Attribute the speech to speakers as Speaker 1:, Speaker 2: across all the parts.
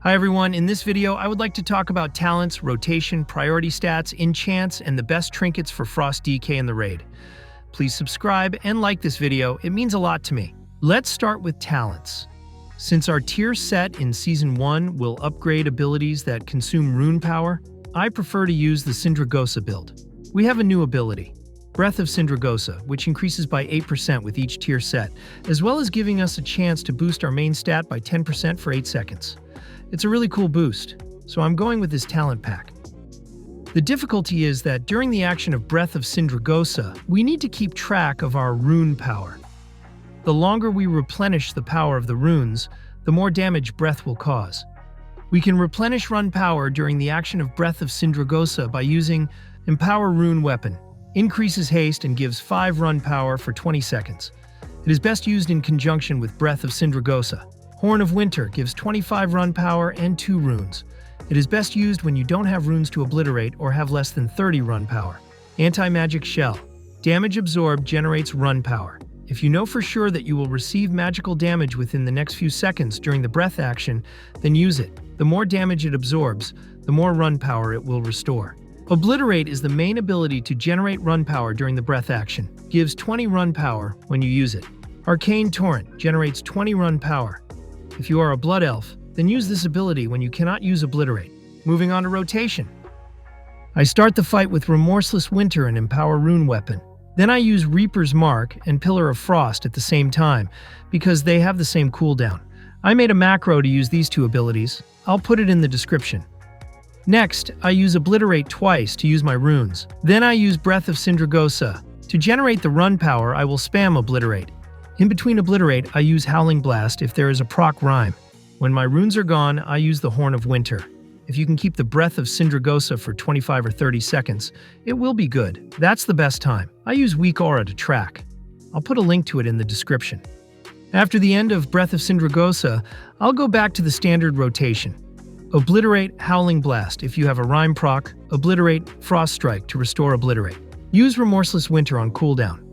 Speaker 1: Hi everyone, in this video I would like to talk about talents, rotation, priority stats, enchants, and the best trinkets for Frost DK in the raid. Please subscribe and like this video, it means a lot to me. Let's start with talents. Since our tier set in Season 1 will upgrade abilities that consume rune power, I prefer to use the Sindragosa build. We have a new ability, Breath of Sindragosa, which increases by 8% with each tier set, as well as giving us a chance to boost our main stat by 10% for 8 seconds. It's a really cool boost, so I'm going with this talent pack. The difficulty is that during the action of Breath of Sindragosa, we need to keep track of our rune power. The longer we replenish the power of the runes, the more damage Breath will cause. We can replenish rune power during the action of Breath of Sindragosa by using Empower Rune Weapon. Increases haste and gives 5 rune power for 20 seconds. It is best used in conjunction with Breath of Sindragosa. Horn of Winter gives 25 rune power and 2 runes. It is best used when you don't have runes to obliterate or have less than 30 rune power. Anti-Magic Shell. Damage absorbed generates rune power. If you know for sure that you will receive magical damage within the next few seconds during the breath action, then use it. The more damage it absorbs, the more rune power it will restore. Obliterate is the main ability to generate rune power during the breath action. Gives 20 rune power when you use it. Arcane Torrent generates 20 rune power. If you are a Blood Elf, then use this ability when you cannot use Obliterate. Moving on to rotation. I start the fight with Remorseless Winter and Empower Rune Weapon. Then I use Reaper's Mark and Pillar of Frost at the same time, because they have the same cooldown. I made a macro to use these two abilities. I'll put it in the description. Next, I use Obliterate twice to use my runes. Then I use Breath of Sindragosa. To generate the rune power, I will spam Obliterate. In between Obliterate, I use Howling Blast if there is a proc rhyme. When my runes are gone, I use the Horn of Winter. If you can keep the Breath of Sindragosa for 25 or 30 seconds, it will be good. That's the best time. I use Weak Aura to track. I'll put a link to it in the description. After the end of Breath of Sindragosa, I'll go back to the standard rotation. Obliterate Howling Blast if you have a rhyme proc, Obliterate Frost Strike to restore Obliterate. Use Remorseless Winter on cooldown.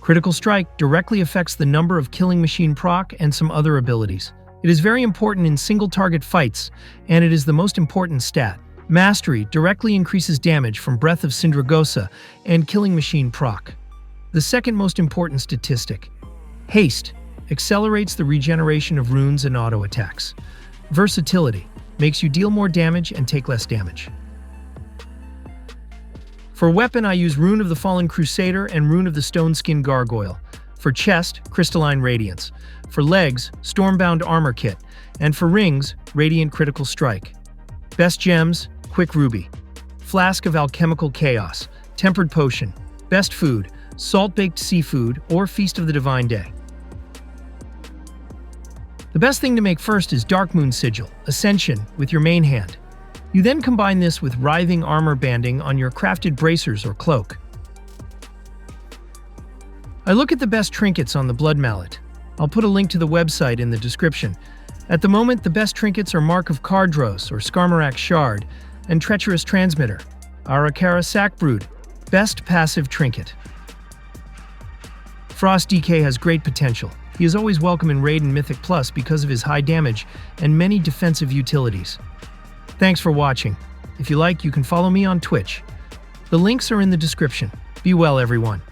Speaker 1: Critical Strike directly affects the number of Killing Machine proc and some other abilities. It is very important in single-target fights, and it is the most important stat. Mastery directly increases damage from Breath of Sindragosa and Killing Machine proc. The second most important statistic. Haste accelerates the regeneration of runes and auto attacks. Versatility makes you deal more damage and take less damage. For weapon, I use Rune of the Fallen Crusader and Rune of the Stone Skin Gargoyle. For chest, Crystalline Radiance. For legs, Stormbound Armor Kit. And for rings, Radiant Critical Strike. Best gems, Quick Ruby. Flask of Alchemical Chaos. Tempered Potion. Best food, Salt-Baked Seafood or Feast of the Divine Day. The best thing to make first is Dark Moon Sigil, Ascension, with your main hand. You then combine this with Writhing Armor banding on your crafted bracers or cloak. I look at the best trinkets on the Blood Mallet. I'll put a link to the website in the description. At the moment, the best trinkets are Mark of Cardros or Skarmorak Shard and Treacherous Transmitter. Arakara Sackbrood, best passive trinket. Frost DK has great potential. He is always welcome in Raid and Mythic Plus because of his high damage and many defensive utilities. Thanks for watching. If you like, you can follow me on Twitch. The links are in the description. Be well, everyone.